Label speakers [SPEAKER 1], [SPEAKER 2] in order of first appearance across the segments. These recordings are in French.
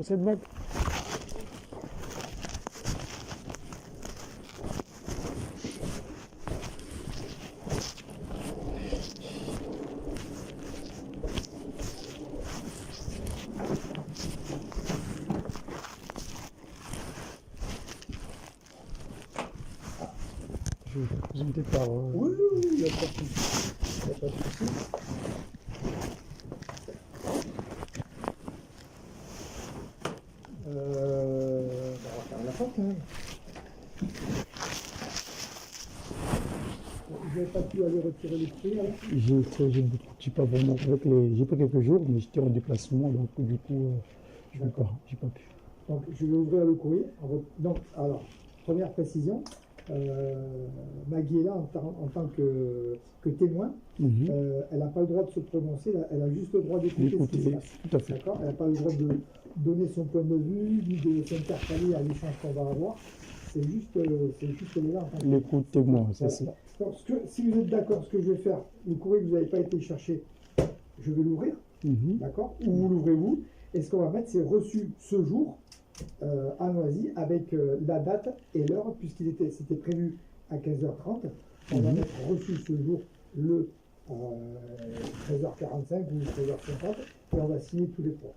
[SPEAKER 1] pour cette vague. Je vais te présenter par...
[SPEAKER 2] Oui, il n'y a pas de souci. Il n'y a pas de souci. On va faire la porte quand même. Vous n'avez pas pu aller retirer les fruits alors?
[SPEAKER 1] J'ai pas vraiment... J'ai pris quelques jours, mais j'étais en déplacement, donc du coup, j'ai pas pu.
[SPEAKER 2] Donc je vais ouvrir le courrier. Donc, alors, première précision. Maggie est là en tant que témoin. Elle n'a pas le droit de se prononcer, elle a juste le droit d'écouter ce qui se passe.
[SPEAKER 1] Tout à fait.
[SPEAKER 2] D'accord. Elle n'a pas le droit de donner son point de vue, ni de s'intercaler à l'échange qu'on va avoir. C'est juste qu'elle est là.
[SPEAKER 1] L'écoute témoin, c'est ça.
[SPEAKER 2] Donc, si vous êtes d'accord, ce que je vais faire, le courrier que vous n'avez pas été chercher, je vais l'ouvrir. D'accord. Ou vous l'ouvrez vous. Et ce qu'on va mettre, c'est reçu ce jour. À Noisy avec la date et l'heure, c'était prévu à 15h30. On va mettre reçu ce jour le 13h45 ou 13h50 et on va signer tous les trois.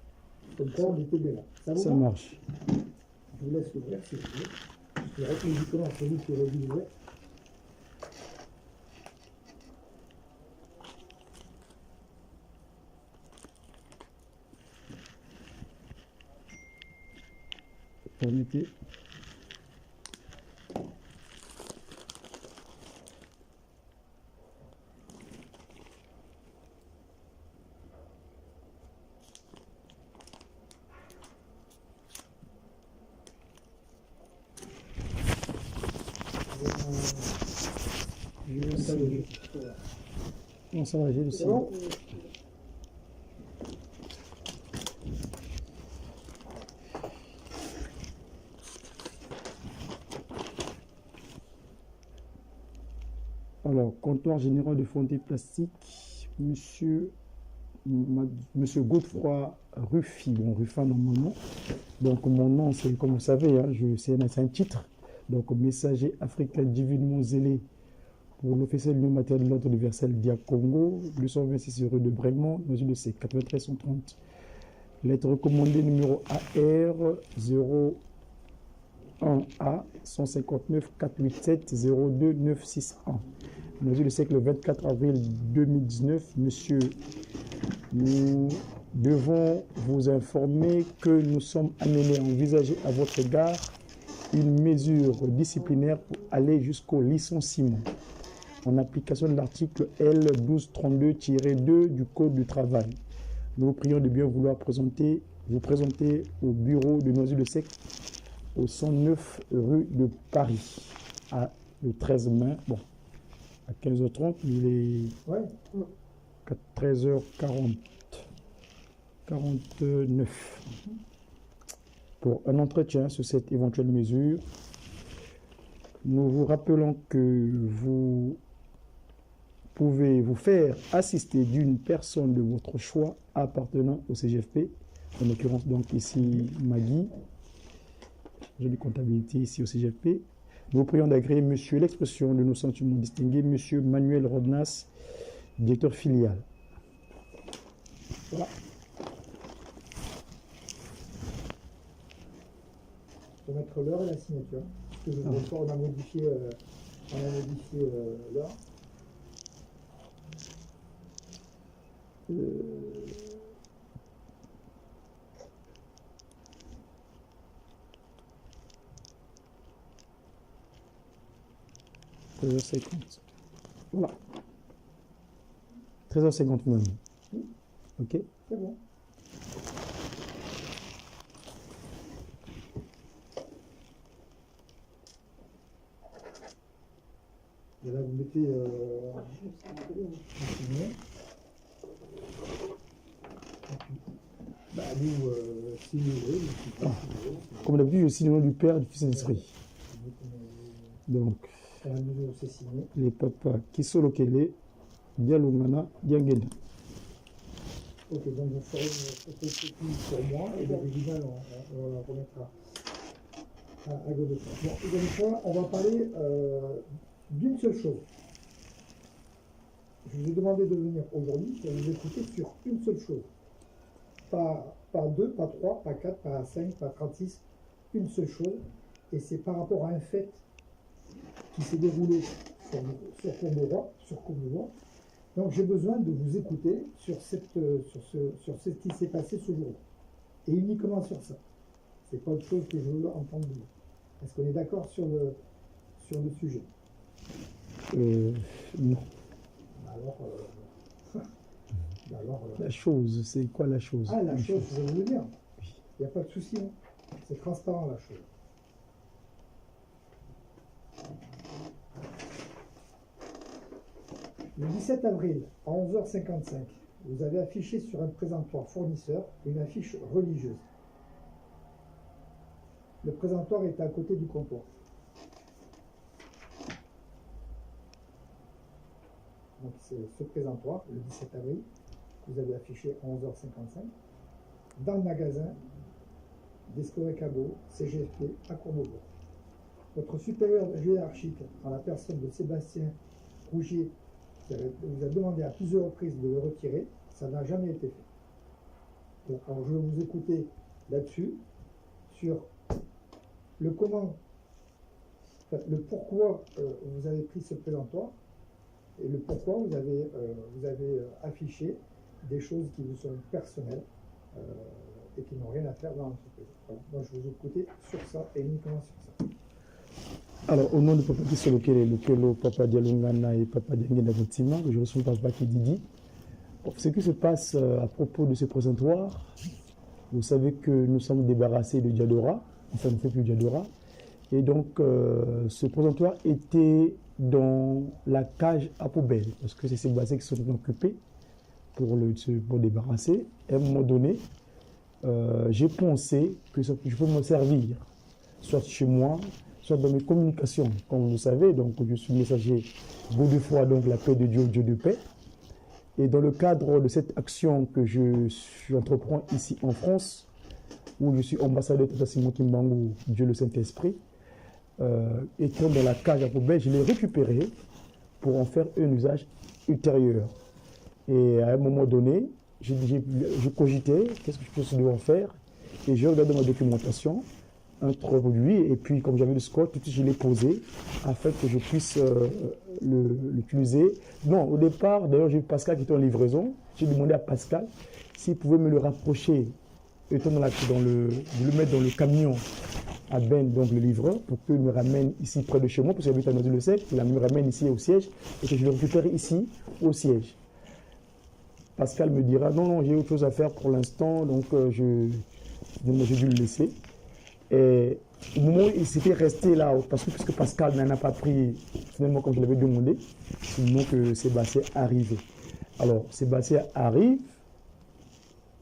[SPEAKER 2] Comme ça, on était bien là.
[SPEAKER 1] Ça marche.
[SPEAKER 2] Je vous laisse l'ouvrir si vous voulez. Parce que logiquement, c'est vous qui aurez dû l'ouvrir.
[SPEAKER 1] Permettez. Non, ça va, j'ai le signe. Alors, comptoir général de fonderie plastique, monsieur Godefroy Ruffy, bon, Ruffin normalement. Donc, mon nom, c'est comme vous savez, hein, c'est un titre. Donc, messager africain divinement zélé pour l'officiel du matériel de l'ordre universel Dia Congo, 226 rue de Bremont, mesure de C, 93 130. Lettre recommandée numéro AR 01A 159 487 02 961. Mesure de siècle le 24 avril 2019, monsieur, nous devons vous informer que nous sommes amenés à envisager à votre égard une mesure disciplinaire pour aller jusqu'au licenciement en application de l'article L1232-2 du Code du travail. Nous vous prions de bien vouloir vous présenter au bureau de Noisy-le-Sec au 109 rue de Paris à le 13 mai. Bon, à 15h30, il est 13h49 pour un entretien sur cette éventuelle mesure. Nous vous rappelons que vous pouvez vous faire assister d'une personne de votre choix appartenant au CGFP, en l'occurrence donc ici Maggie, j'ai de comptabilité ici au CGFP. Nous vous prions d'agréer, monsieur, l'expression de nos sentiments distingués, monsieur Manuel Rodnas, directeur filial. Voilà.
[SPEAKER 2] Je vais mettre l'heure et la signature. Parce que on a modifié l'heure.
[SPEAKER 1] 13h50. Voilà. 13h50 même. Ok.
[SPEAKER 2] C'est bon. Et là, vous mettez nous, signez.
[SPEAKER 1] Comme d'habitude, je signe le nom du Père et du Fils et de l'Esprit. Donc, les papas qui sont localisés, Dialungana, Diangena.
[SPEAKER 2] Ok, donc vous ferez une photocopie pour moi et l'original on la remettra à Godefroy. Bon, Godefroy, on va parler d'une seule chose. Je vous ai demandé de venir aujourd'hui pour vous écouter sur une seule chose. Pas 2, pas 3, pas 4, pas 5, pas 36, une seule chose. Et c'est par rapport à un fait qui s'est déroulé sur Courbevoie. Donc j'ai besoin de vous écouter sur ce qui s'est passé ce jour-là. Et uniquement sur ça. C'est pas autre chose que je veux entendre de vous. Est-ce qu'on est d'accord sur le sujet?
[SPEAKER 1] Non. La chose, c'est quoi la chose?
[SPEAKER 2] Ah, la chose, je vais vous le dire. Il n'y a pas de souci. Hein. C'est transparent, la chose. Le 17 avril, à 11h55, vous avez affiché sur un présentoir fournisseur une affiche religieuse. Le présentoir est à côté du comptoir. Donc c'est ce présentoir, le 17 avril, que vous avez affiché à 11h55, dans le magasin d'Escové Cabot, CGFP, à Courbevoie. Votre supérieur hiérarchique, en la personne de Sébastien Rougier, vous a demandé à plusieurs reprises de le retirer, ça n'a jamais été fait. Donc, alors, je vais vous écouter là-dessus, sur le comment, le pourquoi vous avez pris ce présentoir, et le pourquoi vous avez affiché des choses qui vous sont personnelles et qui n'ont rien à faire dans l'entreprise. Voilà. Moi, je vais vous écouter sur ça et uniquement sur ça.
[SPEAKER 1] Alors, au nom de Papa Kisolokele, le Papa Dialungana et Papa Diangena Votima, je reçois Papa Kididi. Ce qui se passe à propos de ce présentoir, vous savez que nous sommes débarrassés de Diadora, enfin, on ne fait plus Diadora. Et donc, ce présentoir était dans la cage à poubelle, parce que c'est ces bassins qui sont occupés pour débarrasser. Et à un moment donné, j'ai pensé que je peux m'en servir, soit chez moi, soit dans mes communications. Comme vous le savez, donc, je suis messager Godefroy, donc la paix de Dieu, Dieu de paix. Et dans le cadre de cette action que j'entreprends ici en France, où je suis ambassadeur de Simon Kimbangu, Dieu le Saint-Esprit, étant dans la cage à poubelle, je l'ai récupéré pour en faire un usage ultérieur. Et à un moment donné, je cogitais, qu'est-ce que je peux en faire? Et je regarde ma documentation, un produit, et puis comme j'avais le score, tout de suite je l'ai posé afin que je puisse l'utiliser. Non, au départ, d'ailleurs j'ai eu Pascal qui était en livraison, j'ai demandé à Pascal s'il pouvait me le rapprocher, étant de le mettre dans le camion à Ben, donc le livreur, pour qu'il me ramène ici près de chez moi, parce qu'il habite à Noisy-le-Sec, il me ramène ici au siège, et que je le récupère ici au siège. Pascal me dira, non, j'ai autre chose à faire pour l'instant, donc j'ai dû le laisser. Et au moment où il s'était resté là, parce que Pascal n'en a pas pris, finalement, comme je l'avais demandé, sinon que Sébastien arrivait. Alors, Sébastien arrive,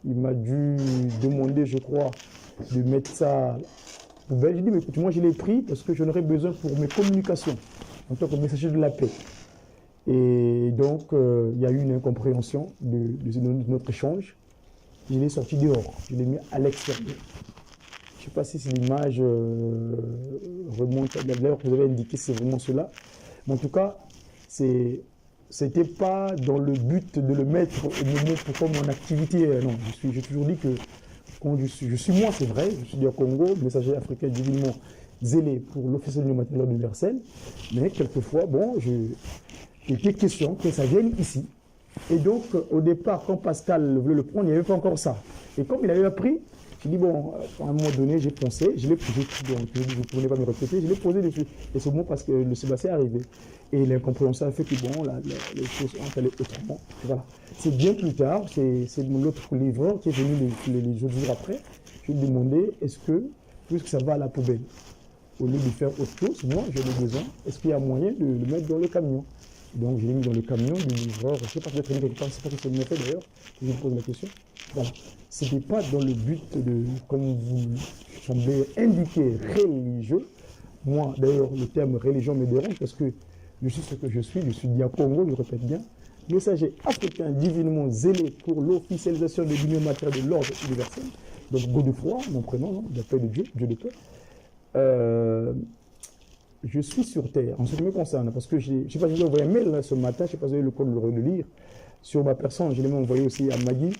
[SPEAKER 1] il m'a dû demander, je crois, de mettre ça poubelle. J'ai dit, mais écoute, moi je l'ai pris parce que j'en aurais besoin pour mes communications, en tant que messager de la paix. Et donc, il y a eu une incompréhension de notre échange. Je l'ai sorti dehors, je l'ai mis à l'extérieur. Je ne sais pas si l'image remonte, d'ailleurs vous avez indiqué c'est vraiment cela. Mais en tout cas, c'était pas dans le but de le mettre comme mon activité. Non, j'ai toujours dit que quand je suis moi, c'est vrai, je suis du Congo, messager africain divinement zélé pour l'officiel du matériel universel. Mais quelquefois, bon, il était question que ça vienne ici. Et donc, au départ, quand Pascal voulait le prendre, il n'y avait pas encore ça. Et comme il avait pris, j'ai dit, bon, à un moment donné, j'ai pensé, je l'ai posé, donc vous ne pouvez pas me répéter, je l'ai posé dessus. Et c'est bon parce que le Sébastien est arrivé. Et l'incompréhension a fait que, bon, les choses ont allé autrement. Voilà. C'est bien plus tard, c'est l'autre livreur qui est venu les jours après. Je lui ai demandé, est-ce que, puisque ça va à la poubelle, au lieu de faire autre chose, moi, j'en ai besoin, est-ce qu'il y a moyen de le mettre dans le camion? Donc, je l'ai mis dans le camion du livreur. Je ne sais pas si c'est quelque part, je ne sais pas si c'est bien fait d'ailleurs, je vous pose la question. Voilà. Ce n'était pas dans le but de, comme vous semblez indiquer, religieux. Moi, d'ailleurs, le terme religion me dérange parce que je suis ce que je suis diacongo, je répète bien. messager africain divinement zélé pour l'officialisation de l'union matérielle de l'ordre universel. Donc Godefroy, mon prénom, non, de la paix de Dieu, Dieu de paix. Je suis sur Terre, en ce qui me concerne, parce que je ne sais pas si j'ai envoyé un mail là, ce matin, je ne sais pas si vous avez le temps de le lire, sur ma personne, je l'ai même envoyé aussi à Maggie.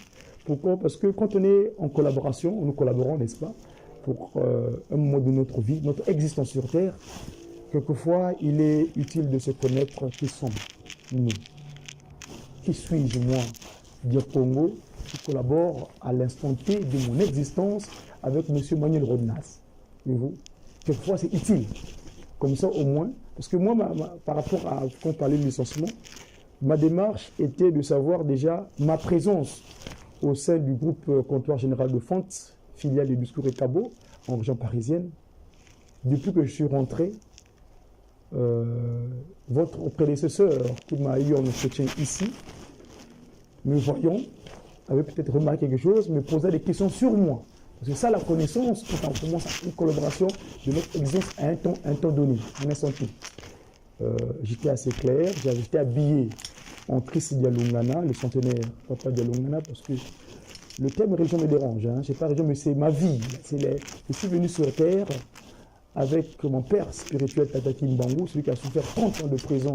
[SPEAKER 1] Pourquoi? Parce que quand on est en collaboration, nous collaborons, n'est-ce pas, pour un moment de notre vie, notre existence sur Terre, quelquefois, il est utile de se connaître qui sommes nous. Qui suis-je, moi, Dire Congo, qui collabore à l'instant T de mon existence avec M. Manuel Rodnas. Quelquefois, c'est utile. Comme ça, au moins, parce que moi, par rapport à quand on parlait de licenciement, ma démarche était de savoir déjà ma présence au sein du groupe comptoir général de Fente, filiale de Discours et Cabo, en région parisienne. Depuis que je suis rentré, votre prédécesseur qui m'a eu en entretien ici, me voyant, avait peut-être remarqué quelque chose, me posait des questions sur moi. Parce que ça, la connaissance, quand on commence une collaboration de notre existence à un temps donné, un instant T. J'étais assez clair, j'étais habillé en Christ Dialungana, le centenaire Papa Dialungana, parce que le thème religion me dérange. Hein. Je ne sais pas religion, mais c'est ma vie. Je suis venu sur Terre avec mon père spirituel Tata Kimbangu, celui qui a souffert 30 ans de prison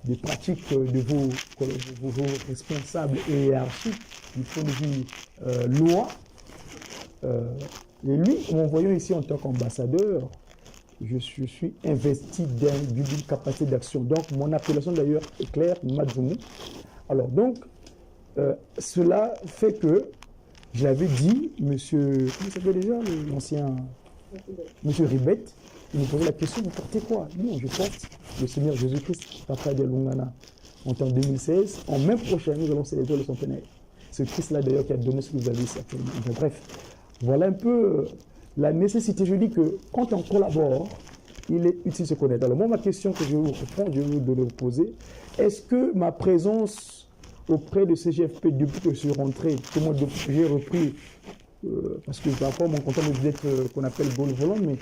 [SPEAKER 1] des pratiques de vos responsables et hiérarchiques du point de vue loi. Et lui, en m'envoyant ici en tant qu'ambassadeur, je suis investi d'une capacité d'action. Donc, mon appellation d'ailleurs est claire, Madzumu. Alors, donc, cela fait que j'avais dit, monsieur, comment s'appelle déjà l'ancien, monsieur Ribet, il me posait la question, vous portez quoi? Non, je porte le Seigneur Jésus-Christ, Papa de Lungana. En 2016, en mai prochain, nous allons célébrer le centenaire. Ce Christ-là, d'ailleurs, qui a donné ce que vous avez ici actuellement. Enfin, bref, voilà un peu la nécessité. Je dis que quand on collabore, il est utile de se connaître. Alors, moi, ma question que je vais vous répondre, je vais vous poser, est-ce que ma présence auprès de CGFP depuis que je suis rentré, depuis que j'ai repris, parce que parfois mon comptable me disait qu'on appelle Gaulle volant, mais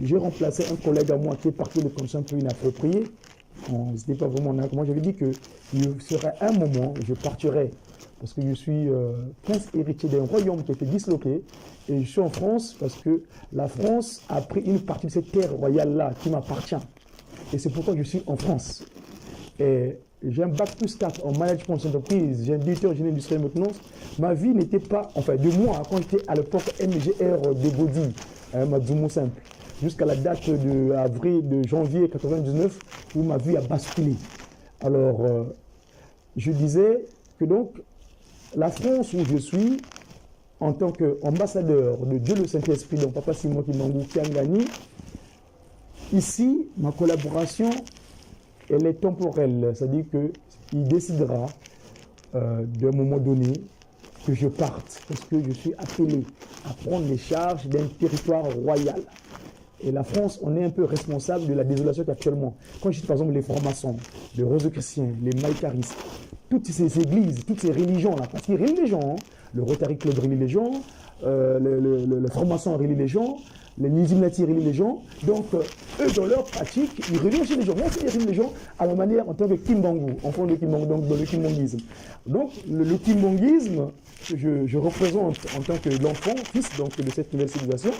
[SPEAKER 1] j'ai remplacé un collègue à moi qui est parti de conditions un peu inappropriées. C'était pas vraiment moi j'avais dit que il serait un moment, je partirais, parce que je suis prince héritier d'un royaume qui a été disloqué, et je suis en France parce que la France a pris une partie de cette terre royale-là qui m'appartient. Et c'est pourquoi je suis en France. Et j'ai un bac plus 4 en management d'entreprise, j'ai un directeur général industriel de maintenance. Ma vie n'était pas, enfin de moi, quand j'étais à l'époque MGR de Bodi, Madzumo simple, jusqu'à la date de janvier 99, où ma vie a basculé. Alors, je disais que donc, la France où je suis, en tant qu'ambassadeur de Dieu le Saint-Esprit, donc Papa Simon Kimbangu Kiangani, ici, ma collaboration, elle est temporelle, c'est-à-dire qu'il décidera d'un moment donné que je parte, parce que je suis appelé à prendre les charges d'un territoire royal. Et la France, on est un peu responsable de la désolation qu'actuellement. Quand je dis par exemple les francs-maçons, les rosicruciens, les maïcaristes, toutes ces églises, toutes ces religions-là, parce qu'ils relient les gens, hein, le Rotary Club relie les gens, le franc-maçon relie les gens, les Illuminati relient les gens. Donc, eux, dans leur pratique, ils relient aussi les gens. Moi aussi, ils relient les gens à la manière en tant que Kimbangu, enfant de Kimbangu, donc dans le Kimbanguisme. Donc, le Kimbanguisme, je représente en tant que l'enfant, fils donc, de cette nouvelle civilisation,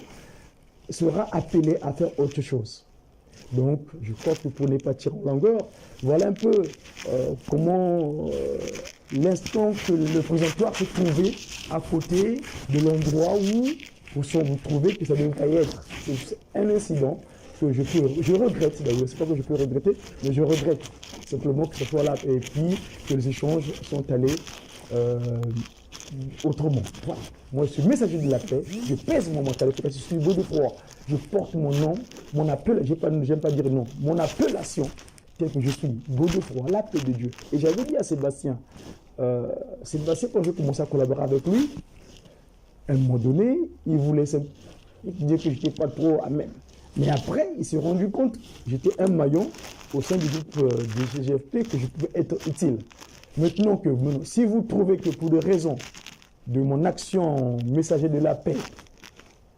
[SPEAKER 1] sera appelé à faire autre chose. Donc, je crois que pour ne pas tirer en longueur, voilà un peu comment l'instant que le présentoir se trouvait à côté de l'endroit où vous trouvez que ça devrait être. C'est un incident que je regrette d'ailleurs, c'est pas que je peux regretter, mais je regrette simplement que ce soit là et puis que les échanges sont allés autrement. Voilà. Moi, je suis messager de la paix, je pèse mon mental, je suis Godefroy, je porte mon nom, mon appel, j'aime pas dire non, mon appellation, tel que je suis, Godefroy, la paix de Dieu. Et j'avais dit à Sébastien, quand j'ai commencé à collaborer avec lui, à un moment donné, il voulait dire que je n'étais pas trop amen. Mais après, il s'est rendu compte que j'étais un maillon au sein du groupe du CGFP, que je pouvais être utile. Maintenant si vous trouvez que pour des raisons de mon action messager de la paix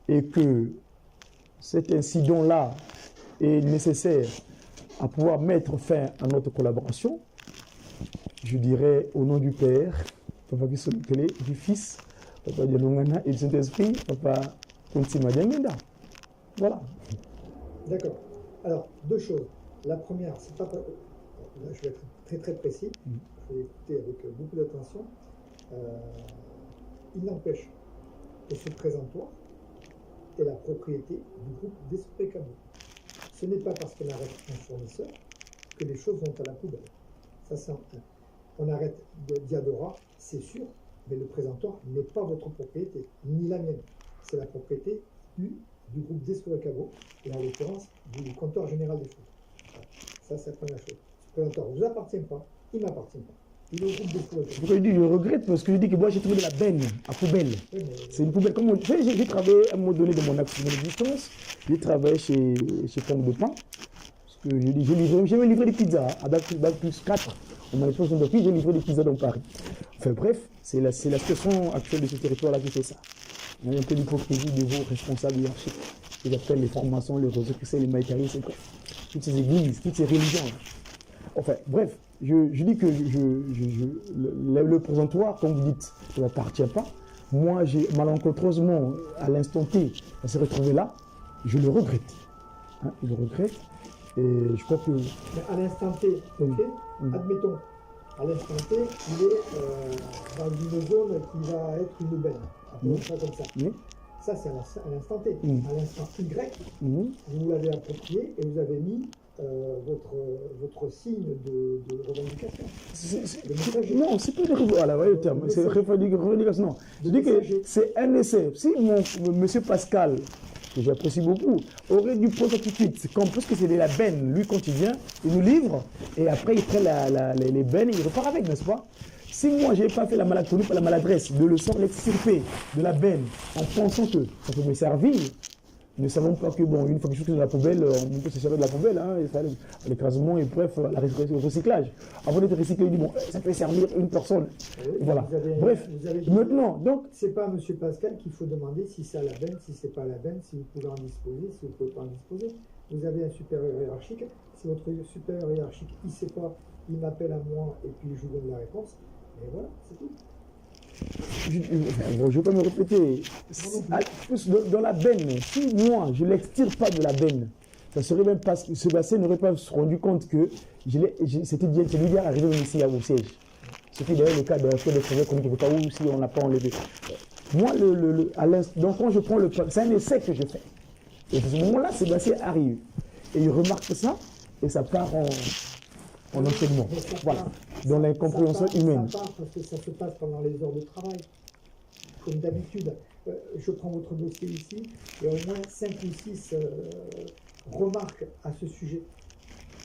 [SPEAKER 1] et que cet incident-là est nécessaire à pouvoir mettre fin à notre collaboration, je dirais au nom du Père, Papa qui le télé, du Fils, Papa Dialongana et du Saint-Esprit, Papa Kuntima Diamenda. Voilà.
[SPEAKER 2] D'accord. Alors, deux choses. La première, c'est pas. Là, je vais être très très précis. Je vais écouter avec beaucoup d'attention. Il n'empêche que ce présentoir est la propriété du groupe d'Esprecamo. Ce n'est pas parce qu'on arrête un fournisseur que les choses vont à la poubelle. Ça, c'est un. On arrête Diadora, c'est sûr, mais le présentoir n'est pas votre propriété, ni la mienne. C'est la propriété du groupe d'Esprecamo, et en l'occurrence du comptoir général des fruits. Ça, c'est la première chose. Ce présentoir ne vous appartient pas, il ne m'appartient pas. Il est au groupe d'Esprecamo.
[SPEAKER 1] Pourquoi je dis je regrette? Parce que je dis que moi j'ai trouvé de la benne à poubelle. Oui, c'est une poubelle. Comme j'ai travaillé à un moment donné de mon existence, j'ai travaillé chez Pommes de Pain. Parce que j'ai même livré des pizzas à Bac plus 4. On m'a exposé de j'ai livré des pizzas dans Paris. Enfin bref, c'est la situation actuelle de ce territoire-là qui fait ça. Il y a un peu d'hypocrisie de vos responsables hiérarchiques. Ils appellent les formations, les rosicruciers, les maïcaris, c'est quoi? Toutes ces églises, toutes ces religions. Enfin bref, je dis que le présentoir, comme vous dites, ne m'appartient pas. Moi, j'ai malencontreusement, à l'instant T, ça s'est retrouvé là. Je le regrette. Hein, je le regrette. Et je crois que...
[SPEAKER 2] Mais à l'instant T, ok, admettons, à l'instant T, il est dans une zone qui va être une benne. Appelons ça comme ça. Ça, c'est à l'instant T. À l'instant Y, vous l'avez approprié et vous avez mis votre signe de revendication.
[SPEAKER 1] Non, c'est pas de revendication. Voilà, voyez le terme. C'est revendication. Non. Je dis que c'est un essai. Si monsieur Pascal, que j'apprécie beaucoup, aurait dû poser tout de suite. C'est comme parce que c'est de la benne. Lui, quand il vient, il nous livre et après il prend les bennes et il repart avec, n'est-ce pas? Si moi, je n'ai pas fait la malactonie, pas la maladresse, de le sort l'extirper de la benne en pensant que ça peut me servir, ne savons pas que, bon, une fois que je suis dans la poubelle, on peut se servir de la poubelle, hein, l'écrasement et bref, le recyclage. Avant d'être recyclé, il dit, bon, ça peut servir une personne. Voilà. Bref, maintenant, donc...
[SPEAKER 2] C'est pas à M. Pascal qu'il faut demander si c'est à la benne, si c'est pas à la benne, si vous pouvez en disposer, si vous ne pouvez pas en disposer. Vous avez un supérieur hiérarchique. Si votre supérieur hiérarchique, il ne sait pas, il m'appelle à moi et puis je vous donne la réponse. Et voilà, c'est tout.
[SPEAKER 1] Je ne vais pas me répéter. Dans la benne, si moi, je ne l'extire pas de la benne, ça serait même pas, Sébastien n'aurait pas se rendu compte que c'était bien arrivé ici au siège. Ce qui est d'ailleurs le cas de la fois de travail qu'on ne pas où si on n'a pas enlevé. Moi, donc quand je prends le c'est un essai que je fais. Et à ce moment-là, Sébastien arrive. Et il remarque ça, et ça part en enchaînement. Voilà. Dans l'incompréhension humaine.
[SPEAKER 2] Ça part parce que ça se passe pendant les heures de travail. Comme d'habitude, je prends votre dossier ici, il y a au moins 5 ou 6 remarques à ce sujet.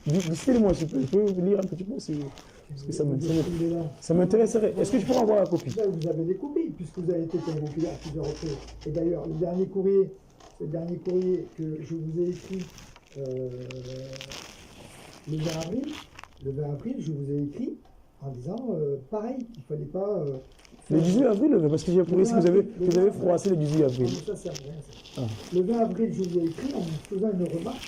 [SPEAKER 1] Dites-moi, je peux lire un petit peu parce que ça m'intéresserait. Est-ce que je pourrais avoir la copie?
[SPEAKER 2] Là, vous avez des copies, puisque vous avez été convoqué à plusieurs reprises. Et d'ailleurs, le dernier courrier que je vous ai écrit le 20 avril, je vous ai écrit en disant pareil, il ne fallait pas...
[SPEAKER 1] le 18 avril, parce que j'ai appris que vous avez froissé le 18 avril.
[SPEAKER 2] Ça sert à rien, ça. Le 20 avril, je vous ai écrit en vous faisant une remarque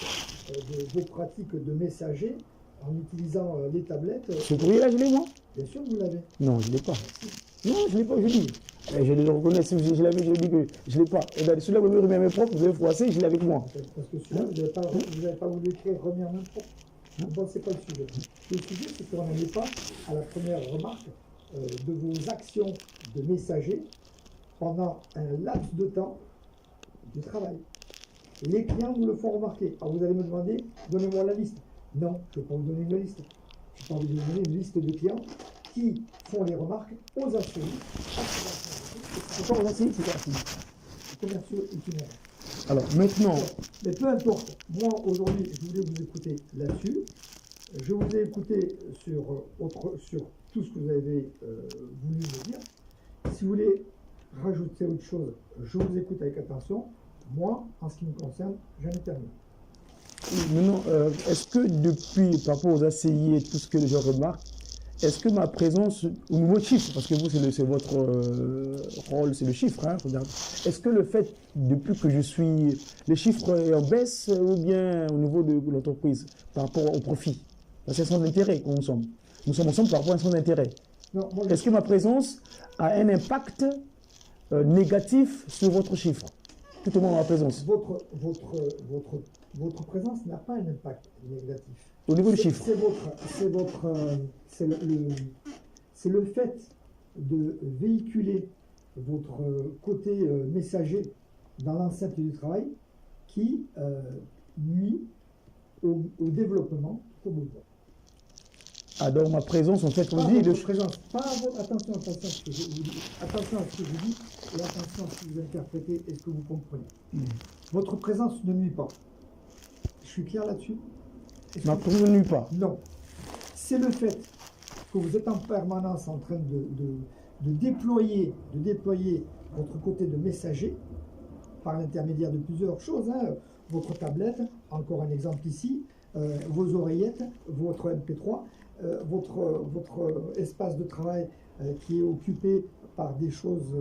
[SPEAKER 2] de vos pratiques de messager en utilisant les tablettes.
[SPEAKER 1] Ce courrier-là, je l'ai, moi?
[SPEAKER 2] Bien sûr, vous l'avez.
[SPEAKER 1] Non, je ne l'ai pas. Non, je ne l'ai pas, je dis. Je le reconnais, si je l'avais, je dis que je ne l'ai pas. Et bien, celui-là, vous me remis à mes propres, vous avez froissé, je l'ai avec moi.
[SPEAKER 2] Parce que celui-là, vous n'avez pas voulu écrire remis à main propre. Bon, ce n'est pas le sujet. Le sujet, c'est qu'on n'en est pas à la première remarque de vos actions de messager pendant un laps de temps du travail. Les clients nous le font remarquer. Alors vous allez me demander, donnez-moi la liste. Non, je ne vais pas vous donner une liste. Je vais pas vous donner une liste de clients qui font les remarques aux assurances.
[SPEAKER 1] C'est pas aux assurances, c'est quoi?
[SPEAKER 2] Commerciaux itinéraires.
[SPEAKER 1] Alors maintenant...
[SPEAKER 2] Mais peu importe, moi aujourd'hui, je voulais vous écouter là-dessus. Je vous ai écouté sur tout ce que vous avez voulu me dire. Si vous voulez rajouter autre chose, je vous écoute avec attention. Moi, en ce qui me concerne, j'en ai terminé.
[SPEAKER 1] Maintenant, est-ce que depuis, par rapport aux ACI et tout ce que les gens remarquent, est-ce que ma présence, au niveau chiffre, parce que vous, c'est votre rôle, c'est le chiffre, hein, regarde. Est-ce que le fait, depuis que je suis, les chiffres est en baisse ou bien au niveau de l'entreprise, par rapport au profit, la session d'intérêt qu'on somme, nous sommes ensemble par rapport à un centre d'intérêt. Est-ce que ma présence a un impact négatif sur votre chiffre? Tout au moins ma présence.
[SPEAKER 2] Votre présence n'a pas un impact négatif.
[SPEAKER 1] Au niveau du chiffre.
[SPEAKER 2] C'est le fait de véhiculer votre côté messager dans l'enceinte du travail qui nuit au développement de vos voix.
[SPEAKER 1] Ah, donc ma présence, en fait, on dit...
[SPEAKER 2] Attention à ce que je vous dis, attention à ce que je dis, et attention à ce que vous interprétez et ce que vous comprenez. Votre présence ne nuit pas. Je suis clair là-dessus?
[SPEAKER 1] Ma présence ne nuit pas.
[SPEAKER 2] Non. C'est le fait que vous êtes en permanence en train de déployer votre côté de messager par l'intermédiaire de plusieurs choses. Hein. Votre tablette, encore un exemple ici, vos oreillettes, votre MP3, votre espace de travail qui est occupé par des choses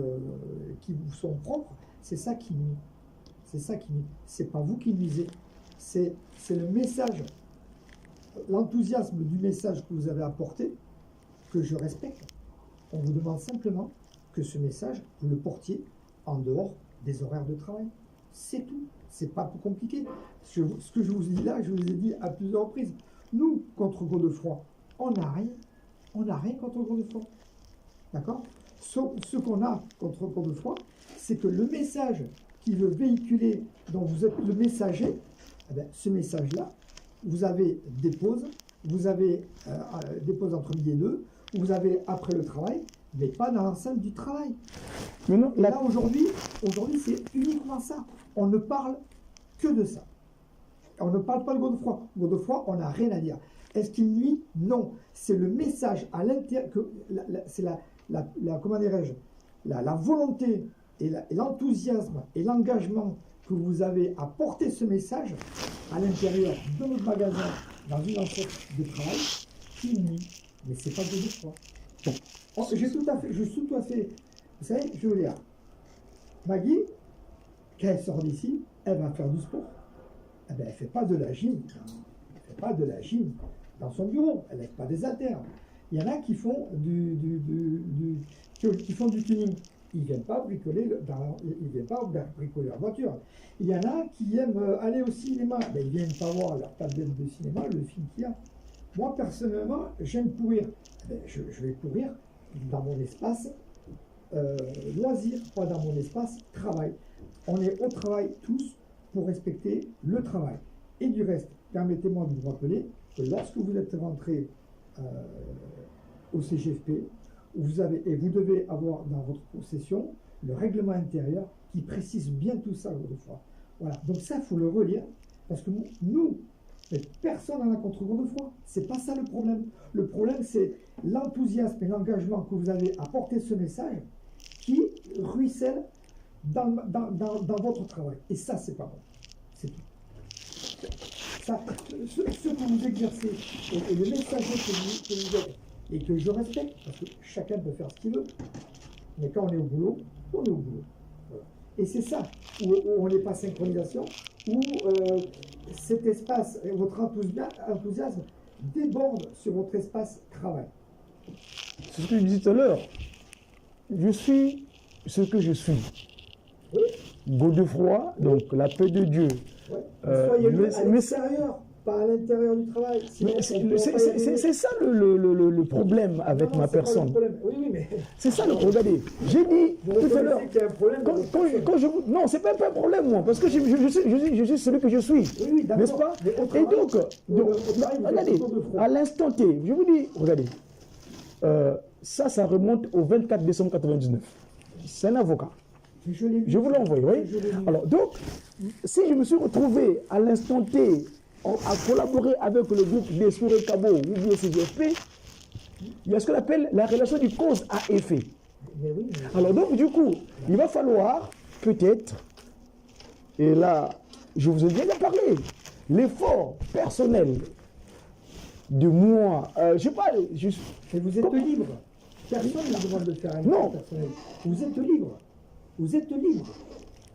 [SPEAKER 2] qui vous sont propres, c'est ça qui nuit. C'est ça qui nuit. C'est pas vous qui nuisez. C'est le message, l'enthousiasme du message que vous avez apporté, que je respecte. On vous demande simplement que ce message, vous le portiez en dehors des horaires de travail. C'est tout. C'est pas plus compliqué. Ce que je vous dis là, je vous ai dit à plusieurs reprises. Nous, contre Godefroy, on n'a rien. On n'a rien contre Godefroy. D'accord? Ce qu'on a contre Godefroy, c'est que le message qui veut véhiculer, dont vous êtes le messager, eh bien, ce message-là, vous avez des pauses, vous avez des pauses entre midi et deux, vous avez après le travail, mais pas dans l'enceinte du travail.
[SPEAKER 1] Mais non,
[SPEAKER 2] là, aujourd'hui, c'est uniquement ça. On ne parle que de ça. On ne parle pas de Godefroy. Godefroy, on n'a rien à dire. Est-ce qu'il nuit? Non. C'est le message à l'intérieur, c'est comment dirais-je, la volonté et l'enthousiasme et l'engagement que vous avez à porter ce message à l'intérieur de notre magasin, dans une enceinte de travail, qui nuit. Mais c'est pas Godefroy. Bon. Je suis tout à fait, vous savez, je vais vous dire, Maggie, quand elle sort d'ici, elle va faire du sport. Eh bien, elle ne fait pas de la gym. Elle ne fait pas de la gym dans son bureau. Elle n'aide pas des haltères. Il y en a qui font qui font du tuning. Ils ne viennent pas bricoler leur voiture. Il y en a qui aiment aller au cinéma. Ben, ils ne viennent pas voir leur tablette de cinéma, le film qu'il y a. Moi, personnellement, j'aime courir. Ben, je vais courir dans mon espace loisir, pas dans mon espace travail. On est au travail tous pour respecter le travail. Et du reste, permettez-moi de vous rappeler que lorsque vous êtes rentré au CGFP, vous devez avoir dans votre possession le règlement intérieur qui précise bien tout ça Godefroy. Voilà. Donc ça, il faut le relire, parce que nous, personne n'en a contre Godefroy. C'est pas ça le problème. Le problème, c'est l'enthousiasme et l'engagement que vous avez à porter ce message qui ruisselle dans votre travail. Et ça, c'est pas bon. C'est tout. Ça, ce que vous exercez et le messager que vous êtes, et que je respecte, parce que chacun peut faire ce qu'il veut, mais quand on est au boulot, on est au boulot. Voilà. Et c'est ça, où on n'est pas synchronisation, où cet espace, votre enthousiasme déborde sur votre espace travail.
[SPEAKER 1] C'est ce que je disais tout à l'heure. Je suis ce que je suis.
[SPEAKER 2] Oui.
[SPEAKER 1] Godefroy, donc la paix de Dieu.
[SPEAKER 2] Ouais. Soyez à l'extérieur, pas à l'intérieur du travail.
[SPEAKER 1] C'est ça le problème avec ma personne.
[SPEAKER 2] Oui, mais...
[SPEAKER 1] C'est ça le problème. Regardez, j'ai dit tout à l'heure. Non, c'est pas un problème, moi, parce que je suis celui que je suis.
[SPEAKER 2] Oui,
[SPEAKER 1] n'est-ce pas? Et donc, regardez, à l'instant T, je vous dis, regardez, ça remonte au 24 décembre 1999. C'est un avocat. Je vous l'envoie, oui. Alors, donc, si je me suis retrouvé à l'instant T à collaborer avec le groupe des Souré Cabo ou bien CGFP, il y a ce qu'on appelle la relation du cause à effet. Alors, donc, du coup, il va falloir peut-être, et là, je vous ai déjà parlé, l'effort personnel de moi, je sais pas,
[SPEAKER 2] mais vous êtes libre. Personne ne vous demande de faire un effort personnel. Vous êtes libre. Vous êtes libre.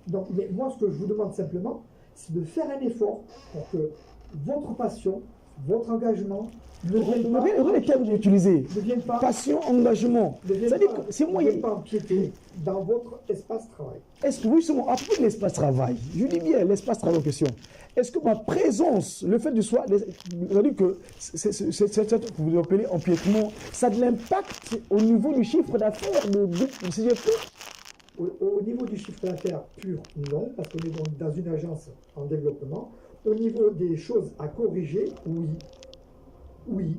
[SPEAKER 2] Donc, mais moi, ce que je vous demande simplement, c'est de faire un effort pour que votre passion votre engagement ne vient pas,
[SPEAKER 1] Regardez les termes que j'ai utilisés.
[SPEAKER 2] ne vient pas,
[SPEAKER 1] Passion, engagement.
[SPEAKER 2] ne vient
[SPEAKER 1] C'est-à-dire
[SPEAKER 2] pas,
[SPEAKER 1] que c'est moi.
[SPEAKER 2] ne vient pas empiéter dans votre espace travail.
[SPEAKER 1] Est-ce que, oui, justement, à propos de l'espace travail, je dis bien l'espace travail en question, est-ce que ma présence, le fait de soi, c'est-à-dire que vous appelez empiètement, ça a de l'impact au niveau du chiffre d'affaires du CGFP?
[SPEAKER 2] Au niveau du chiffre d'affaires pur, non, parce qu'on est dans une agence en développement. Au niveau des choses à corriger, oui. Oui.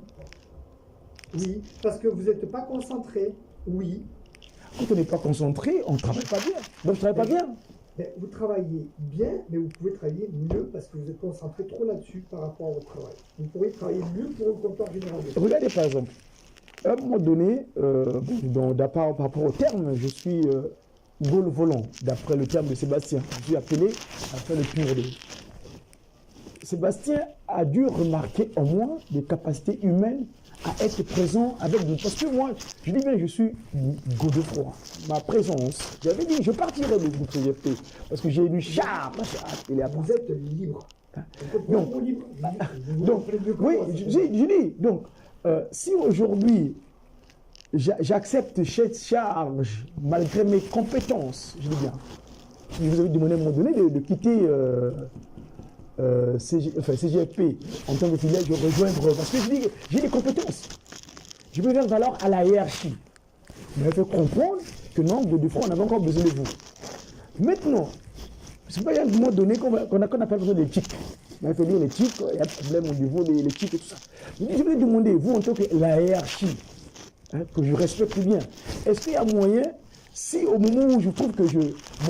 [SPEAKER 2] Oui. Parce que vous n'êtes pas concentré, oui.
[SPEAKER 1] Quand on n'est pas concentré, on ne travaille pas bien. Donc, je ne travaille pas bien.
[SPEAKER 2] Mais vous travaillez bien, mais vous pouvez travailler mieux parce que vous êtes concentré trop là-dessus par rapport à votre travail. Vous pourriez travailler mieux pour le comptoir général.
[SPEAKER 1] Regardez par exemple, à un moment donné, par rapport au terme, je suis goal volant, d'après le terme de Sébastien. Je suis appelé à faire le pur de. Sébastien a dû remarquer en moi des capacités humaines à être présent avec vous. Parce que moi, je dis bien, je suis Godefroy. Ma présence, j'avais dit, je partirai du groupe CGFP parce que j'ai du charme. Il est à
[SPEAKER 2] Vous êtes libre.
[SPEAKER 1] Donc, oui, je dis, donc, si aujourd'hui, j'accepte cette charge malgré mes compétences, je dis bien, je vous avais demandé à un moment donné de quitter CGFP en tant que filiale, je rejoindre, parce que je dis, j'ai des compétences. Je peux faire valeur à la hiérarchie. Vous m'avez fait comprendre que non, Godefroy, on avait encore besoin de vous. Maintenant, c'est pas à un moment donné qu'on n'a pas besoin d'éthique. On fait dire l'éthique, il y a un problème au niveau de l'éthique et tout ça. Je vais demander, vous en tant que la hiérarchie, que je respecte bien, est-ce qu'il y a moyen, si au moment où je trouve que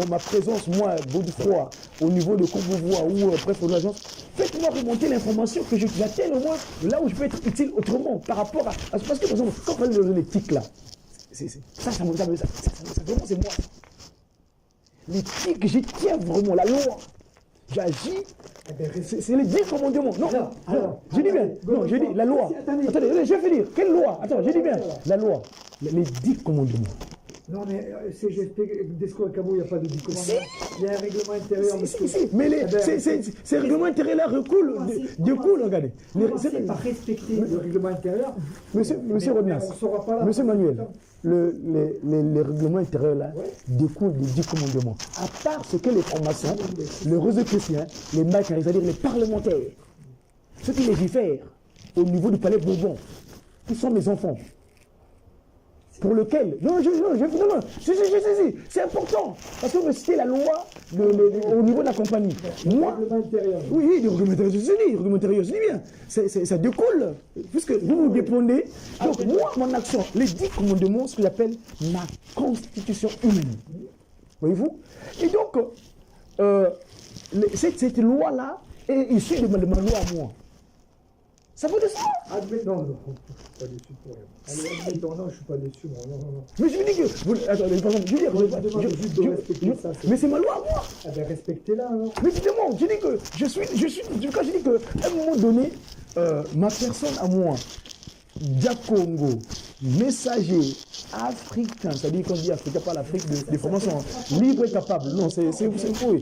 [SPEAKER 1] ma présence, moi, Godefroy, au niveau de Courbevoie ou bref, de l'agence, faites-moi remonter l'information que j'atteigne au moins là où je peux être utile autrement par rapport à. Parce que, par exemple, quand on parle de l'éthique là, ça vraiment c'est moi. L'éthique, j'y tiens vraiment, la loi. J'agis, c'est les 10 commandements. Non, je dis bien, non, je dis la loi. Attendez, je vais finir. Quelle loi? Attends, je dis bien, la loi. Les 10 commandements.
[SPEAKER 2] Non, mais CGFP, Desco et Cabo, il n'y a pas de 10 commandements. Il y a un règlement intérieur.
[SPEAKER 1] Mais ces règlements intérieurs-là découlent, regardez.
[SPEAKER 2] C'est pas respecter le règlement intérieur.
[SPEAKER 1] Monsieur Rodnas, Monsieur Manuel, les règlements intérieurs là découlent des 10 commandements. À part ce que les francs-maçons, les Rosicruciens, les Macaires, c'est-à-dire les parlementaires, ceux qui légifèrent au niveau du palais Bourbon, qui sont mes enfants, pour lequel, non, c'est important, parce que vous citez la loi au niveau de la compagnie. Moi, oui, le règlement intérieur, je dis bien, ça découle, puisque vous dépendez. Donc moi, mon action, les 10 commandements, ce que j'appelle ma constitution humaine. Voyez-vous? Et donc, cette loi-là est issue de ma loi à moi. Ça vaut de ça?
[SPEAKER 2] Non, je ne suis pas déçu pour rien. Admettons, non, je ne suis pas déçu, moi. Non.
[SPEAKER 1] Mais je vous dis que. Attendez, par exemple, je veux dire, mais c'est ma loi à moi.
[SPEAKER 2] Eh bien, respectez-la, alors.
[SPEAKER 1] Mais évidemment, je dis que quand je dis qu'à un moment donné, ma personne à moi, Diakongo, messager africain, c'est-à-dire quand on dit africain, pas l'Afrique des formations, libre et capable, non, c'est faux,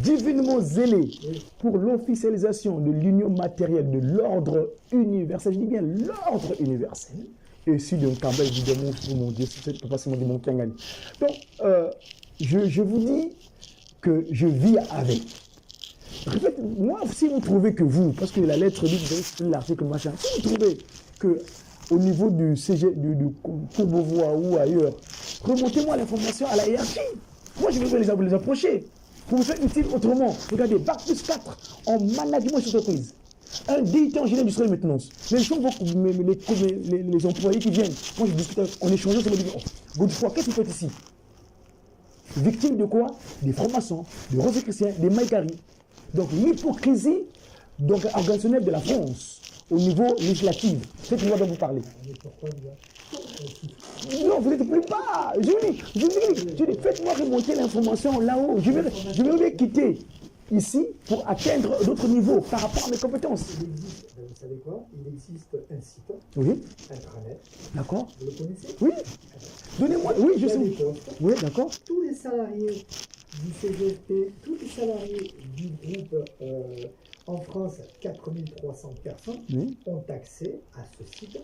[SPEAKER 1] divinement zélé pour l'officialisation de l'union matérielle de l'ordre universel, je dis bien l'ordre universel, et si d'un combat évidemment, mon Dieu, c'est pas forcément du monde Kangani. Donc, je vous dis que je vis avec. En fait, moi, si vous trouvez que vous, parce que la lettre dit que l'article machin, si vous trouvez que au niveau du CG, du Courbevoie ou ailleurs, remontez-moi l'information à la hiérarchie. Moi, je vais les approcher pour vous faire utile autrement. Regardez, Bac plus 4 en management d'entreprise. Un DIT en génie industriel de maintenance. Les employés qui viennent, moi je discute, on échange, on me dit, Godefroy, qu'est-ce que vous faites ici? Victime de quoi? Des francs-maçons, des Rosicruciens, des Maïkari. Donc l'hypocrisie organisationnelle de la France au niveau législatif, c'est une loi dont vous parlez. Non, vous n'êtes plus pas. Je dis, faites-moi remonter l'information là-haut. Je vais quitter ici pour atteindre d'autres niveaux par rapport à mes compétences.
[SPEAKER 2] Vous savez quoi? Il existe un site,
[SPEAKER 1] oui,
[SPEAKER 2] intranet.
[SPEAKER 1] D'accord.
[SPEAKER 2] Vous le connaissez?
[SPEAKER 1] Oui. Donnez-moi. Oui, je sais. Oui, d'accord.
[SPEAKER 2] Tous les salariés du CGFP, tous les salariés du groupe En France, 4300 personnes ont accès à ce site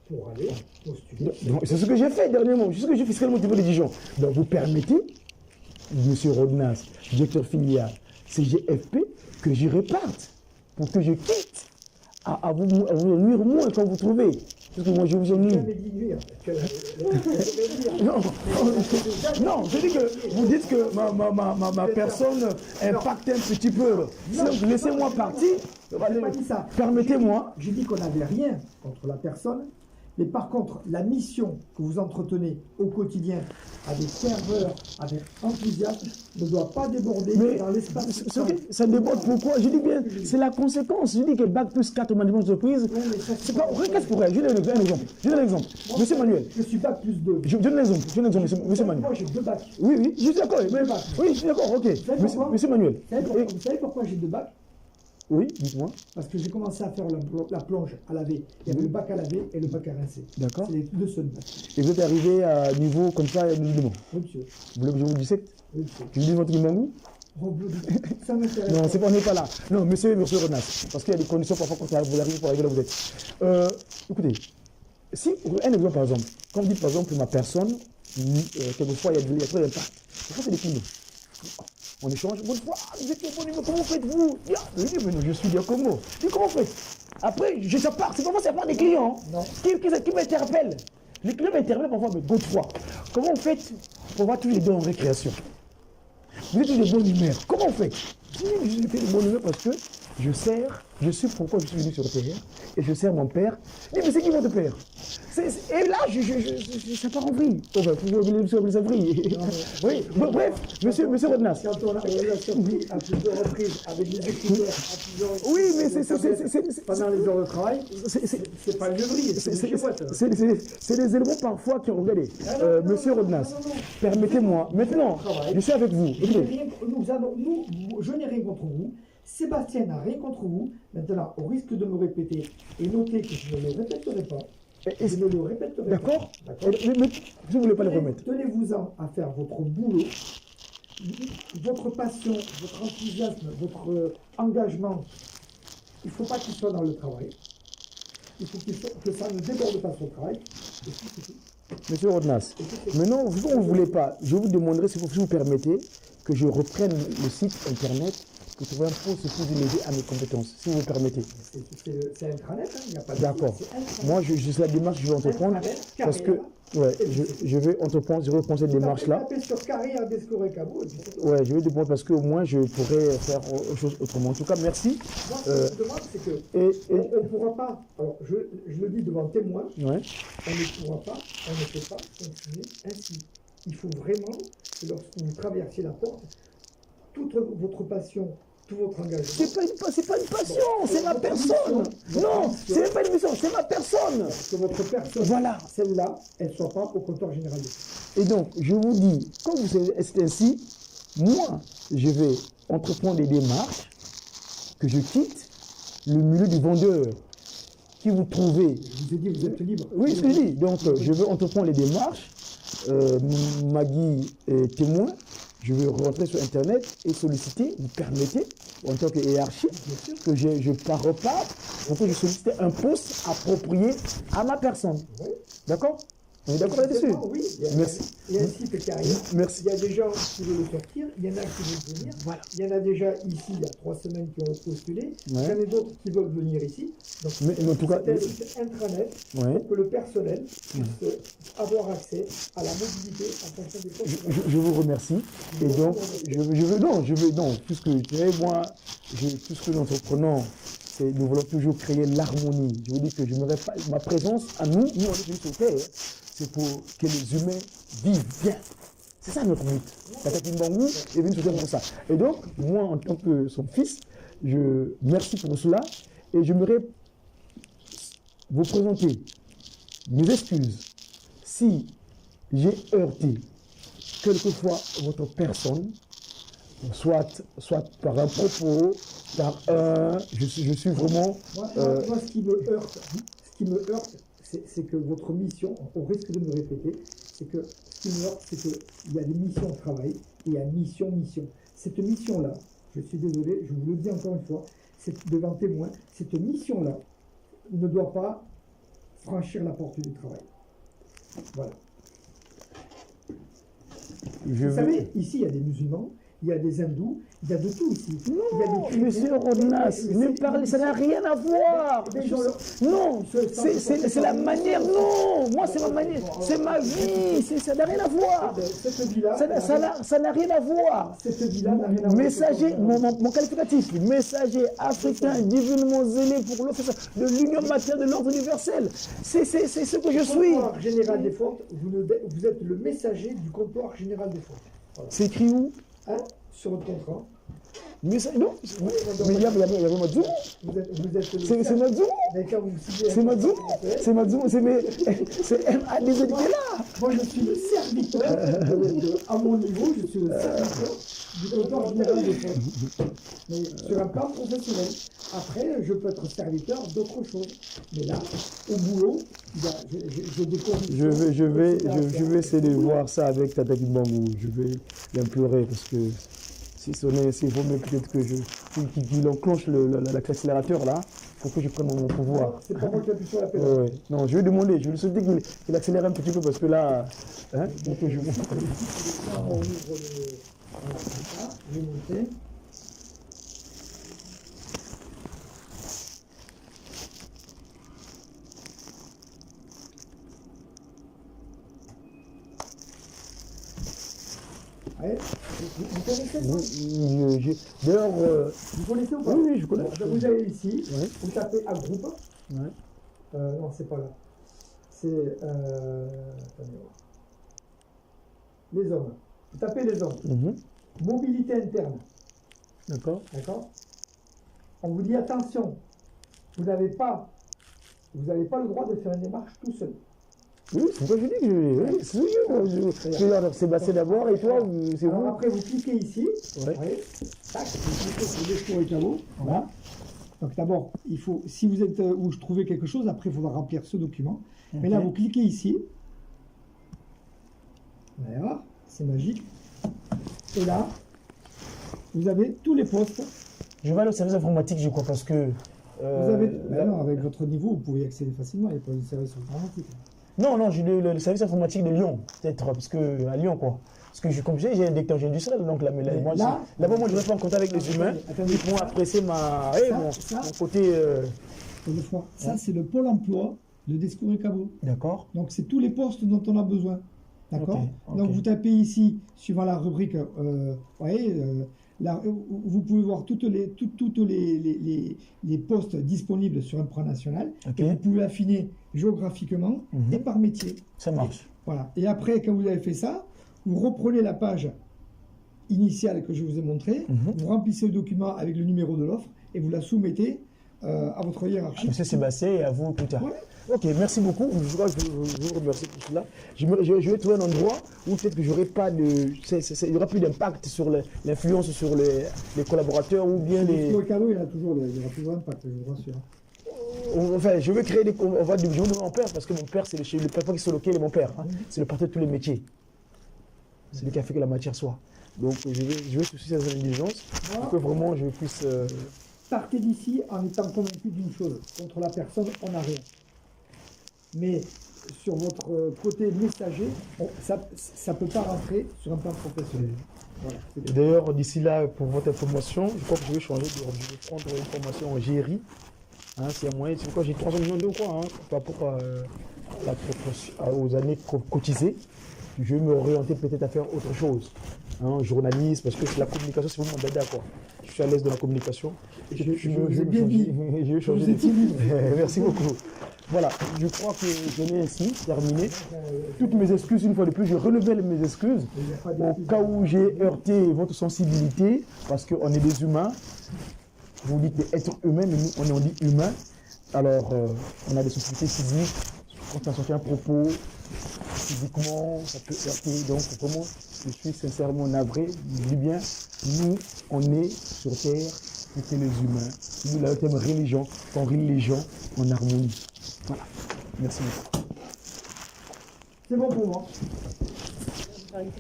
[SPEAKER 2] pour aller postuler.
[SPEAKER 1] C'est ce que j'ai fait dernièrement, c'est ce que j'ai fiscalement au niveau de Dijon. Donc vous permettez, M. Rodnas, directeur filial CGFP, que je reparte pour que je quitte à vous nuire moins quand vous trouvez. Parce que moi je vous ennuie. Non, je dis que vous dites que ma personne impacte un petit peu. Laissez-moi partir. Permettez-moi.
[SPEAKER 2] Je dis qu'on n'avait rien contre la personne. Mais par contre, la mission que vous entretenez au quotidien avec ferveur, avec enthousiasme, ne doit pas déborder dans l'espace.
[SPEAKER 1] Ça déborde pourquoi? Je dis bien, c'est la conséquence. Je dis que Bac plus 4 au management d'entreprise, c'est pas. Qu'est-ce pour elle? Je donne un exemple. Monsieur Manuel.
[SPEAKER 2] Je suis Bac plus 2.
[SPEAKER 1] Je donne un exemple. Monsieur Manuel.
[SPEAKER 2] Moi, j'ai 2 bacs.
[SPEAKER 1] Oui, je suis d'accord. Oui, je suis d'accord, ok. Monsieur Manuel.
[SPEAKER 2] Vous savez pourquoi j'ai 2 bacs?
[SPEAKER 1] Oui, dites-moi.
[SPEAKER 2] Parce que j'ai commencé à faire la plonge à laver. Il y avait le bac à laver et le bac à rincer.
[SPEAKER 1] D'accord.
[SPEAKER 2] C'est les 2 seuls bacs.
[SPEAKER 1] Et vous êtes arrivé à niveau comme ça, évidemment.
[SPEAKER 2] Oui, monsieur.
[SPEAKER 1] Vous voulez que je vous dissecte?
[SPEAKER 2] Oui, monsieur.
[SPEAKER 1] Je vous dis votre Kimangou?
[SPEAKER 2] Ça m'intéresse.
[SPEAKER 1] Non, on n'est pas là. Non, monsieur Rodnas, parce qu'il y a des conditions parfois quand vous arrivez pour arriver là où vous êtes. Écoutez, si, un exemple par exemple, quand vous dites par exemple ma personne, quelquefois il y a trop d'impact. Pourquoi c'est des clients? On échange, bonne fois, vous êtes bon numéro, comment faites-vous? Je dis, mais non, je suis bien Congo. Je dis, comment vous faites? Après, ça part, c'est pas des clients qui m'interpellent. Les clients m'interpellent parfois, mais d'autres fois. Comment vous faites pour voir tous les deux en récréation? Vous êtes tous de bonne humeur. Comment vous faites? Je suis de bonne humeur parce que je suis pourquoi je suis venu sur Terre et je sers mon père. Je dis, mais c'est qui votre père? Et là, ça part en vrille. Oh, ben, vous voulez les vrille. Oui, bref, monsieur Rodnas.
[SPEAKER 2] Quand on a surpris à plusieurs reprises avec des écouteurs, à plusieurs reprises.
[SPEAKER 1] Oui, mais c'est.
[SPEAKER 2] Pendant les heures de travail, c'est pas une vrille,
[SPEAKER 1] c'est des éléments parfois qui ont regardé. Monsieur Rodnas, permettez-moi, maintenant, je suis avec vous.
[SPEAKER 2] Je n'ai rien contre vous. Sébastien n'a rien contre vous. Maintenant, au risque de me répéter, et notez que je ne le répéterai pas. Je ne le répéterai pas.
[SPEAKER 1] D'accord. Mais je ne voulais pas le remettre.
[SPEAKER 2] Tenez-vous-en à faire votre boulot, votre passion, votre enthousiasme, votre engagement. Il ne faut pas qu'il soit dans le travail. Il faut que ça ne déborde pas sur le travail.
[SPEAKER 1] Monsieur Rodnas, maintenant, vous ne voulez pas. Je vous demanderai si vous permettez que je reprenne le site internet pour trouver un poste pour vous aider à mes compétences, si vous me permettez.
[SPEAKER 2] C'est intranet, hein, il n'y a pas de...
[SPEAKER 1] D'accord. Moi, c'est la démarche que je vais entreprendre parce que je vais reprendre cette démarche-là.
[SPEAKER 2] Sur carrière d'Escorecabo.
[SPEAKER 1] Ouais, je vais dépendre parce qu'au moins je pourrais faire autre chose autrement. En tout cas, merci.
[SPEAKER 2] Moi, ce que je demande, c'est que on ne pourra pas, alors je le dis devant témoin, on ne pourra pas, on ne peut pas continuer ainsi. Il faut vraiment que lorsque vous traversiez la porte, toute votre passion, tout votre engagement.
[SPEAKER 1] C'est pas une passion, c'est ma personne. Non, c'est même pas une mission, c'est ma personne.
[SPEAKER 2] Que votre personne,
[SPEAKER 1] voilà,
[SPEAKER 2] celle-là, elle ne soit pas au comptoir général.
[SPEAKER 1] Et donc, je vous dis, quand c'est ainsi, moi, je vais entreprendre des démarches que je quitte le milieu du vendeur qui vous trouvez.
[SPEAKER 2] Je vous ai dit, vous êtes libre.
[SPEAKER 1] Oui, ce que je dis. Donc, je vais entreprendre les démarches. Magui est témoin. Je vais rentrer sur Internet et solliciter, vous permettez, en tant que hiérarchie, que je reparte pour que je sollicite un poste approprié à ma personne. Oui. D'accord? On est d'accord là-dessus?
[SPEAKER 2] Oui.
[SPEAKER 1] Merci.
[SPEAKER 2] Il y a un site carrière.
[SPEAKER 1] Merci.
[SPEAKER 2] Il y a des gens qui veulent le sortir, il y en a qui veulent venir. Voilà. Il y en a déjà ici, il y a 3 semaines qui ont postulé. Il y en a d'autres qui veulent venir ici. Donc,
[SPEAKER 1] mais en tout cas,
[SPEAKER 2] c'est intranet pour que le personnel puisse avoir accès à la mobilité en fonction des postes.
[SPEAKER 1] Je vous remercie. Et donc, puisque moi, tout ce que nous entreprenons, nous voulons toujours créer l'harmonie. Je vous dis que ma présence à nous on est venus sur Terre, c'est pour que les humains vivent bien. C'est ça notre but. Tata Kimbangou est venu sur Terre pour ça. Et donc, moi, en tant que son fils, je merci pour cela. Et j'aimerais vous présenter mes excuses si j'ai heurté quelquefois votre personne, soit par un propos, par un... Je suis vraiment...
[SPEAKER 2] Moi, ce qui me heurte, c'est que votre mission, au risque de me répéter, c'est que ce qui me heurte, c'est qu'il y a des missions au travail et il y a mission. Cette mission-là, je suis désolé, je vous le dis encore une fois, devant témoin, cette mission-là ne doit pas franchir la porte du travail. Voilà. Vous savez, ici, il y a des musulmans, il y a des hindous, il y a de tout ici.
[SPEAKER 1] Non, monsieur Rodnas, ne parlez, ça n'a rien à voir. Non, c'est la manière, non, moi c'est ma manière, c'est ma vie, ça n'a rien à voir.
[SPEAKER 2] Cette vie-là,
[SPEAKER 1] ça n'a rien à voir.
[SPEAKER 2] Cette vie-là n'a rien à voir.
[SPEAKER 1] Messager, mon qualificatif, messager africain, divinement zélé pour de l'union matière de l'ordre universel. C'est ce que je suis.
[SPEAKER 2] Comptoir général des fautes, vous êtes le messager du comptoir général des fautes. Voilà.
[SPEAKER 1] C'est écrit où?
[SPEAKER 2] Hein, sur votre contrat.
[SPEAKER 1] Mais non, mais il y a Matsumo. C'est Matsumo. C'est Matsumo. C'est Matsumo. C'est M.A.D.Z. qui est là.
[SPEAKER 2] Moi, je suis le serviteur, à mon niveau, je suis le serviteur du comptoir général des fautes. Mais sur un plan professionnel. Après, je peux être serviteur d'autre chose. Mais là, au boulot, je découvre.
[SPEAKER 1] Je vais essayer de voir ça avec Tata Kibangou. Je vais l'implorer parce que s'il vaut mieux peut-être que qu'il enclenche l'accélérateur là, pour que je prenne mon pouvoir.
[SPEAKER 2] C'est pas moi qui appuie sur la pédale.
[SPEAKER 1] Ouais. Non, je vais demander, je vais lui souhaiter qu'il accélère un petit peu parce que là, hein, donc je monte.
[SPEAKER 2] On ouvre le. Voilà, je vais monter. Ouais. Vous connaissez ça?
[SPEAKER 1] D'ailleurs,
[SPEAKER 2] vous connaissez ou pas?
[SPEAKER 1] Oui, je connais.
[SPEAKER 2] Bon, vous allez ici,
[SPEAKER 1] ouais.
[SPEAKER 2] Vous tapez à groupe.
[SPEAKER 1] Ouais.
[SPEAKER 2] Non, c'est pas là. C'est attendez, les hommes. Vous tapez les hommes. Mobilité interne.
[SPEAKER 1] D'accord.
[SPEAKER 2] D'accord. On vous dit attention, vous n'avez pas le droit de faire une démarche tout seul.
[SPEAKER 1] Oui, c'est quoi je dis que c'est Bastien d'abord et toi, c'est vous.
[SPEAKER 2] Après, vous cliquez ici.
[SPEAKER 1] Ouais.
[SPEAKER 2] Tac, vous cliquez sur le discours et caveau. Voilà. Donc d'abord, il faut, si vous êtes où je trouvais quelque chose, après il faudra remplir ce document. Okay. Mais là, vous cliquez ici. Voilà, c'est magique. Et là, vous avez tous les postes.
[SPEAKER 1] Je vais aller au service informatique, je crois, parce que...
[SPEAKER 2] vous avez, non, avec votre niveau, vous pouvez y accéder facilement. Il n'y a pas de service informatique.
[SPEAKER 1] Non, j'ai le service informatique de Lyon, peut-être, parce que à Lyon, quoi. Parce que, comme je dis, j'ai un détecteur industriel, donc là-bas, moi, je reste en contact avec les humains. Ils vont apprécier mon côté...
[SPEAKER 2] Ça, c'est le pôle emploi de Descours et Cabot.
[SPEAKER 1] D'accord.
[SPEAKER 2] Donc, c'est tous les postes dont on a besoin. D'accord.
[SPEAKER 1] Okay.
[SPEAKER 2] Donc, vous tapez ici, suivant la rubrique, vous pouvez voir toutes les postes disponibles sur un plan national.
[SPEAKER 1] Okay.
[SPEAKER 2] Et vous pouvez affiner géographiquement et par métier.
[SPEAKER 1] Ça marche.
[SPEAKER 2] Voilà. Et après, quand vous avez fait ça, vous reprenez la page initiale que je vous ai montrée, vous remplissez le document avec le numéro de l'offre et vous la soumettez à votre hiérarchie.
[SPEAKER 1] Monsieur Sébastien et à vous plus tard.
[SPEAKER 2] Voilà.
[SPEAKER 1] Ok, merci beaucoup. Je vous remercie pour cela. Je vais trouver un endroit où peut-être que j'aurai pas de, il n'y aura plus d'impact sur l'influence sur les collaborateurs ou bien les.
[SPEAKER 2] Sur le cadeau, il y aura toujours d'impact, je vous rassure.
[SPEAKER 1] Enfin, je veux créer on va diviser de mon père parce que mon père, c'est le papa qui est local et mon père. Hein, c'est le parti de tous les métiers. C'est lui qui a fait que la matière soit. Donc, je vais soucier cette intelligence pour que vraiment je puisse.
[SPEAKER 2] Partez d'ici en étant convaincu d'une chose, contre la personne, on n'a rien. Mais sur votre côté messager, ça ne peut pas rentrer sur un plan professionnel. Voilà,
[SPEAKER 1] d'ailleurs, d'ici là, pour votre information, je crois que je vais changer, je vais prendre une formation en GRI. Hein, c'est un moyen, c'est pourquoi j'ai 300 millions d'euros hein, par rapport aux années cotisées. Je vais me orienter peut-être à faire autre chose. Hein, journaliste, parce que la communication, c'est vraiment mon dada, quoi. Je suis à l'aise de la communication. Je vais changer de type. Merci beaucoup. Voilà, je crois que j'en ai ainsi terminé. Toutes mes excuses, une fois de plus, je renouvelle mes excuses au cas où j'ai heurté votre sensibilité, parce qu'on est des humains. Vous dites être humain, mais nous, on dit humain. Alors, on a des sensibilités physiques. Quand on a sorti un propos, physiquement, ça peut heurter. Donc, vraiment, je suis sincèrement navré. Je dis bien, nous, on est sur Terre, c'est les humains. Nous, le thème religion, on relie les gens en harmonie. Voilà. Merci beaucoup.
[SPEAKER 2] C'est bon pour moi.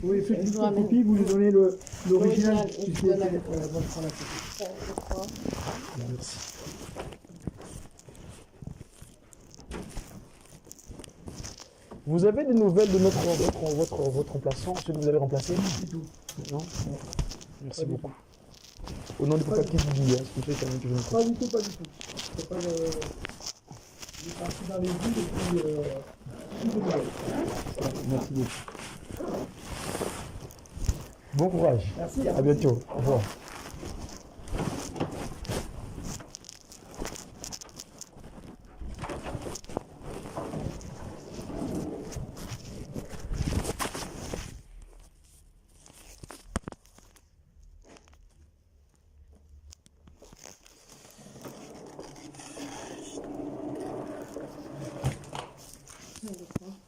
[SPEAKER 2] Oui, faites une copie, vous lui donnez l'original.
[SPEAKER 3] 3, je crois.
[SPEAKER 1] Merci. Vous avez des nouvelles de votre remplaçant, celui que vous avez remplacé?
[SPEAKER 2] Du tout.
[SPEAKER 1] Non? Merci
[SPEAKER 2] Pas du
[SPEAKER 1] beaucoup. Au nom du papa qui vous dit, ce qui fait quand même que je me
[SPEAKER 2] Pas du tout, pas du tout. C'est pas le... Il est parti dans les villes et puis... plus de nouvelles.
[SPEAKER 1] Merci beaucoup. Bon courage.
[SPEAKER 2] Merci.
[SPEAKER 1] À bientôt. Au revoir.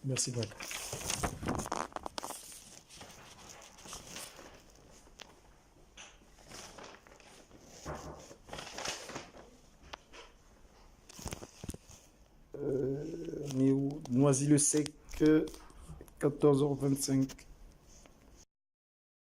[SPEAKER 1] Merci beaucoup. On est où? Noisy-le-Sec, 14h25.